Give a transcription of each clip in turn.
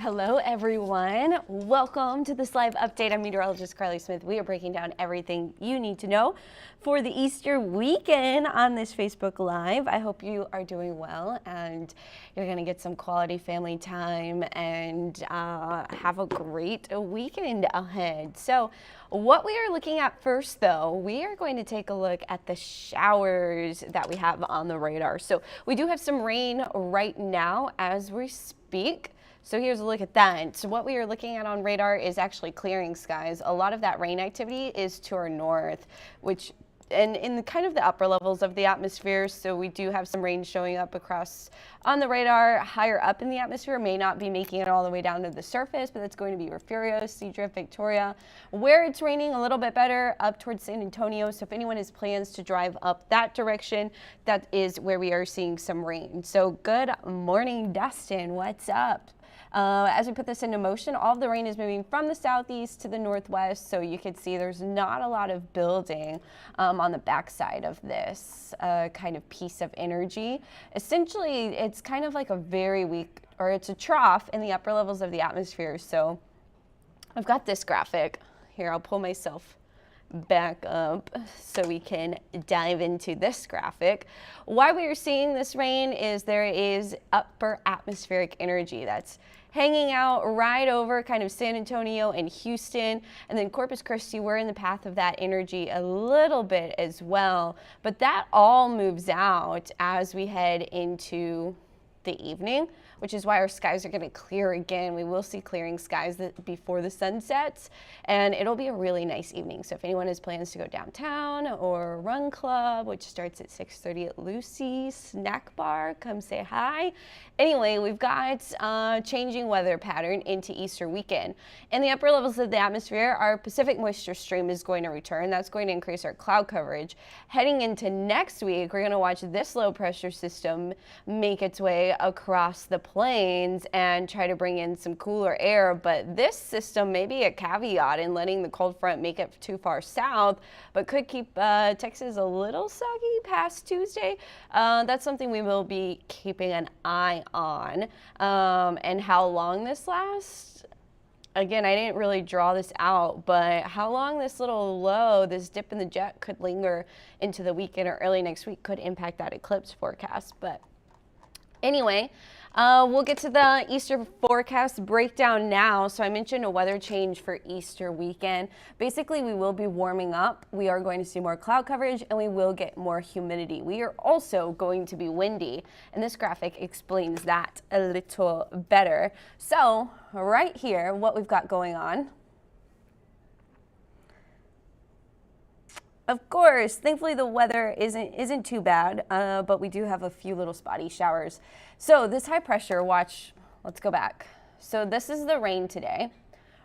Hello everyone, welcome to this live update. I'm Meteorologist Carly Smith. We are breaking down everything you need to know for the Easter weekend on this Facebook Live. I hope you are doing well and you're going to get some quality family time and have a great weekend ahead. So what we are looking at first though, we are going to take a look at the showers that we have on the radar. So we do have some rain right now as we speak. So here's a look at that. So what we are looking at on radar is actually clearing skies. A lot of that rain activity is to our north, which and in the kind of the upper levels of the atmosphere. So we do have some rain showing up across on the radar. Higher up in the atmosphere, may not be making it all the way down to the surface, but that's going to be Refugio, Seadrift, Victoria. Where it's raining a little bit better up towards San Antonio. So if anyone has plans to drive up that direction, that is where we are seeing some rain. So good morning, Dustin. What's up? As we put this into motion, all of the rain is moving from the southeast to the northwest, so you can see there's not a lot of building on the backside of this kind of piece of energy. Essentially, it's kind of like a very weak, or it's a trough in the upper levels of the atmosphere. So I've got this graphic here. I'll pull myself back up so we can dive into this graphic. Why we are seeing this rain is there is upper atmospheric energy that's hanging out right over kind of San Antonio and Houston, and then Corpus Christi, we're in the path of that energy a little bit as well, but that all moves out as we head into the evening, which is why our skies are going to clear again. We will see clearing skies before the sun sets, and it'll be a really nice evening. So if anyone has plans to go downtown or run club, which starts at 6:30 at Lucy's Snack Bar, come say hi. Anyway, we've got changing weather pattern into Easter weekend. In the upper levels of the atmosphere, our Pacific moisture stream is going to return. That's going to increase our cloud coverage. Heading into next week, we're going to watch this low pressure system make its way across the plains and try to bring in some cooler air, but this system may be a caveat in letting the cold front make it too far south, but could keep Texas a little soggy past Tuesday. That's something we will be keeping an eye on, and how long this lasts. Again, I didn't really draw this out, but how long this little low, this dip in the jet could linger into the weekend or early next week could impact that eclipse forecast. But anyway, we'll get to the Easter forecast breakdown now. So I mentioned a weather change for Easter weekend. Basically, we will be warming up. We are going to see more cloud coverage and we will get more humidity. We are also going to be windy, and this graphic explains that a little better. So right here, what we've got going on. Of course, thankfully the weather isn't too bad, but we do have a few little spotty showers. So this high pressure, watch, let's go back. So this is the rain today,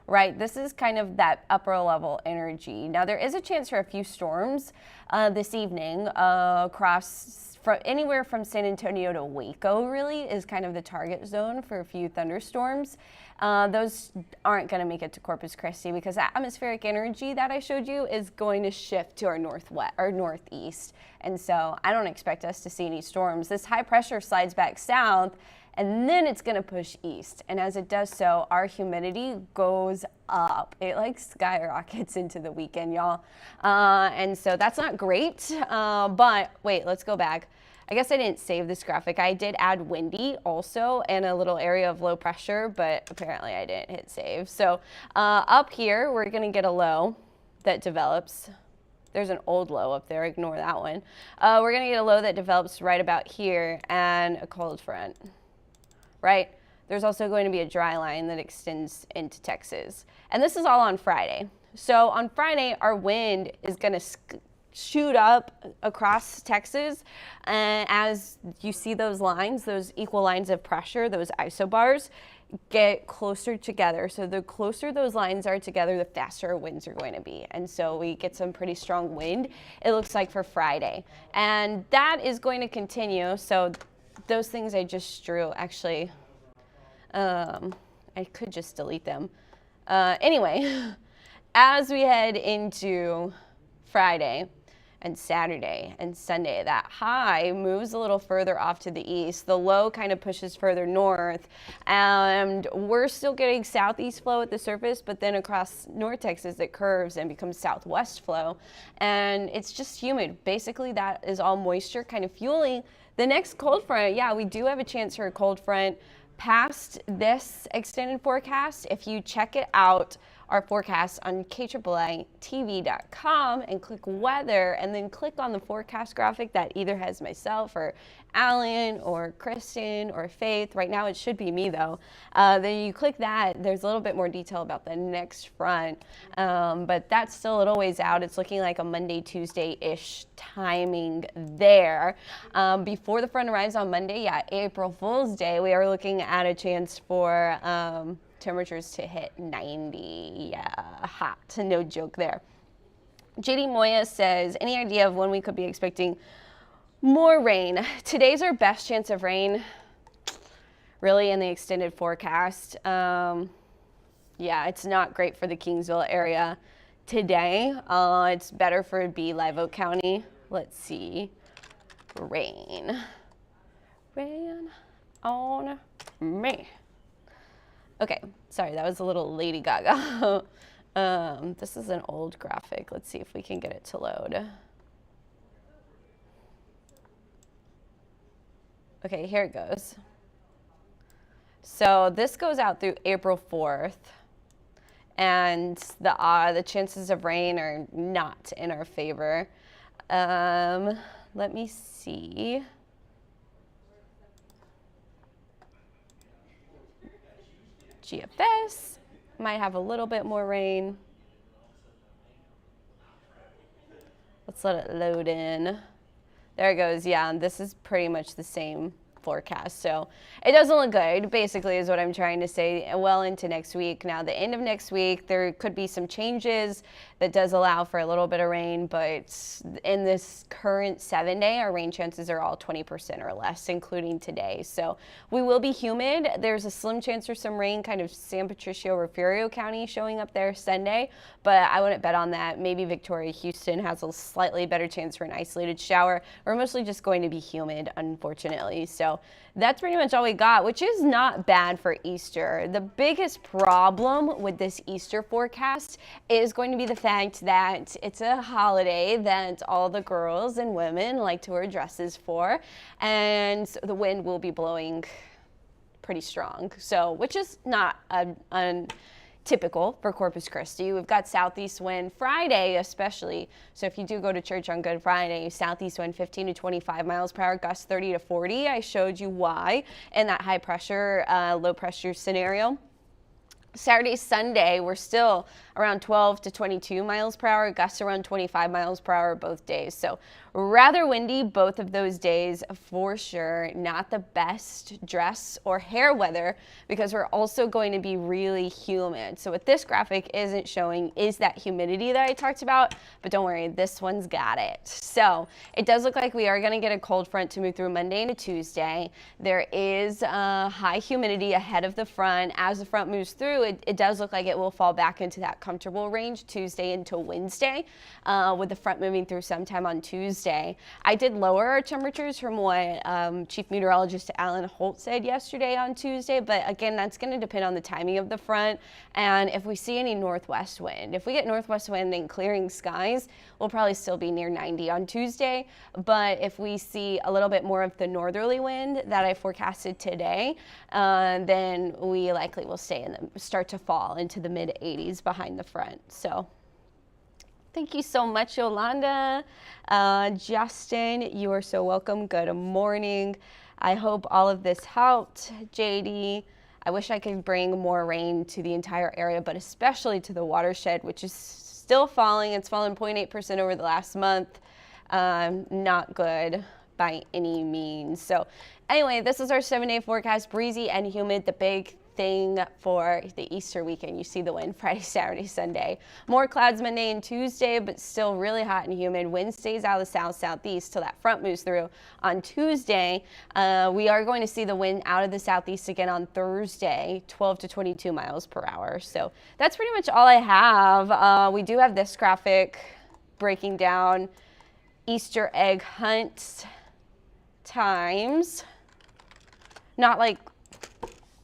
right? This is kind of that upper level energy. Now there is a chance for a few storms this evening across anywhere from San Antonio to Waco really is kind of the target zone for a few thunderstorms. Those aren't going to make it to Corpus Christi because the atmospheric energy that I showed you is going to shift to our northwest or northeast. And so I don't expect us to see any storms. This high pressure slides back south and then it's going to push east. And as it does so, our humidity goes up. It like skyrockets into the weekend, y'all. And so that's not great. But wait, let's go back. I guess I didn't save this graphic. I did add windy also and a little area of low pressure, but apparently I didn't hit save. So up here, we're going to get a low that develops. There's an old low up there. Ignore that one. We're going to get a low that develops right about here and a cold front, right? There's also going to be a dry line that extends into Texas. And this is all on Friday. So on Friday, our wind is going to shoot up across Texas, and as you see those lines, those equal lines of pressure, those isobars, get closer together. So the closer those lines are together, the faster our winds are going to be. And so we get some pretty strong wind, it looks like, for Friday. And that is going to continue. So those things I just drew, actually, I could just delete them. Anyway, as we head into Friday, and Saturday and Sunday. That high moves a little further off to the east. The low kind of pushes further north, and we're still getting southeast flow at the surface, but then across North Texas it curves and becomes southwest flow, and it's just humid. Basically, that is all moisture kind of fueling the next cold front. Yeah, we do have a chance for a cold front past this extended forecast. If you check it out, our forecast on KAAA-TV.com and click weather, and then click on the forecast graphic that either has myself or Alan or Kristen or Faith. Right now it should be me though. Then you click that, there's a little bit more detail about the next front, but that's still a little ways out. It's looking like a Monday, Tuesday-ish timing there. Before the front arrives on Monday, yeah, April Fool's Day, we are looking at a chance for temperatures to hit 90. Yeah, hot, no joke there. JD Moya says, any idea of when we could be expecting more rain? Today's our best chance of rain, really, in the extended forecast. Yeah, it's not great for the Kingsville area today. It's better for B, Live Oak County. Let's see. Rain on me. Okay, sorry, that was a little Lady Gaga. This is an old graphic. Let's see if we can get it to load. Okay, here it goes. So this goes out through April 4th, and the chances of rain are not in our favor. Let me see. GFS might have a little bit more rain. Let's let it load in. There it goes. Yeah, and this is pretty much the same forecast. So it doesn't look good, basically, is what I'm trying to say, well into next week. Now, the end of next week, there could be some changes that does allow for a little bit of rain, but in this current 7-day, our rain chances are all 20% or less, including today. So we will be humid. There's a slim chance for some rain, kind of San Patricio, Refugio County showing up there Sunday, but I wouldn't bet on that. Maybe Victoria, Houston has a slightly better chance for an isolated shower. We're mostly just going to be humid, unfortunately. So that's pretty much all we got, which is not bad for Easter. The biggest problem with this Easter forecast is going to be the fact that it's a holiday that all the girls and women like to wear dresses for, and the wind will be blowing pretty strong, so which is not typical for Corpus Christi. We've got southeast wind Friday especially, so if you do go to church on Good Friday, southeast wind 15 to 25 miles per hour, gusts 30 to 40. I showed you why in that high pressure, low pressure scenario. Saturday, Sunday, we're still around 12 to 22 miles per hour, gusts around 25 miles per hour both days. So rather windy both of those days for sure. Not the best dress or hair weather because we're also going to be really humid. So what this graphic isn't showing is that humidity that I talked about, but don't worry, this one's got it. So it does look like we are going to get a cold front to move through Monday into Tuesday. There is high humidity ahead of the front. As the front moves through, it does look like it will fall back into that comfortable range Tuesday into Wednesday, with the front moving through sometime on Tuesday. I did lower our temperatures from what Chief Meteorologist Alan Holt said yesterday on Tuesday, but again, that's going to depend on the timing of the front and if we see any northwest wind. If we get northwest wind and clearing skies, we'll probably still be near 90 on Tuesday, but if we see a little bit more of the northerly wind that I forecasted today, then we likely will start to fall into the mid 80s behind the front. So thank you so much, Yolanda. Justin, you are so welcome. Good morning. I hope all of this helped. JD, I wish I could bring more rain to the entire area, but especially to the watershed, which is still falling. It's fallen 0.8% over the last month. Not good by any means. So anyway, this is our 7-day forecast, breezy and humid. The big thing for the Easter weekend, you see the wind Friday, Saturday, Sunday. More clouds Monday and Tuesday, but still really hot and humid. Wind stays out of the south, southeast till that front moves through on Tuesday. We are going to see the wind out of the southeast again on Thursday, 12 to 22 miles per hour. So that's pretty much all I have. We do have this graphic breaking down Easter egg hunt times, not like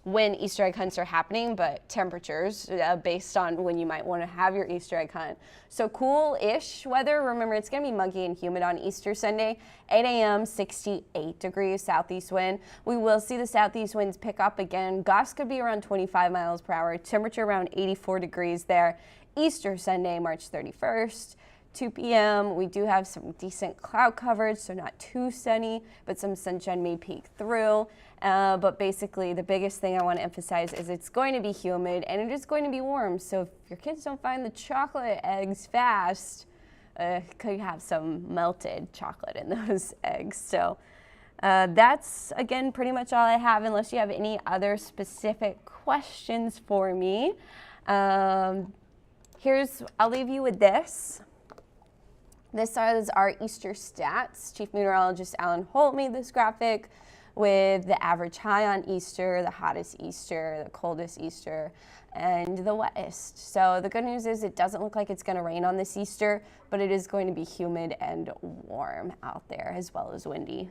when Easter egg hunts are happening, but temperatures based on when you might want to have your Easter egg hunt. So cool-ish weather. Remember, it's going to be muggy and humid on Easter Sunday. 8 a.m., 68 degrees, southeast wind. We will see the southeast winds pick up again. Gusts could be around 25 miles per hour. Temperature around 84 degrees there. Easter Sunday, March 31st. 2 p.m. we do have some decent cloud coverage, so not too sunny, but some sunshine may peek through. But basically, the biggest thing I want to emphasize is it's going to be humid and it is going to be warm. So if your kids don't find the chocolate eggs fast, could have some melted chocolate in those eggs. So that's, again, pretty much all I have, unless you have any other specific questions for me. I'll leave you with this. This is our Easter stats. Chief Meteorologist Alan Holt made this graphic with the average high on Easter, the hottest Easter, the coldest Easter, and the wettest. So the good news is it doesn't look like it's going to rain on this Easter, but it is going to be humid and warm out there, as well as windy.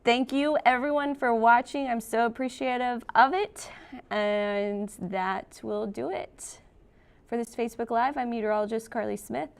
Thank you, everyone, for watching. I'm so appreciative of it, and that will do it. For this Facebook Live, I'm Meteorologist Carly Smith.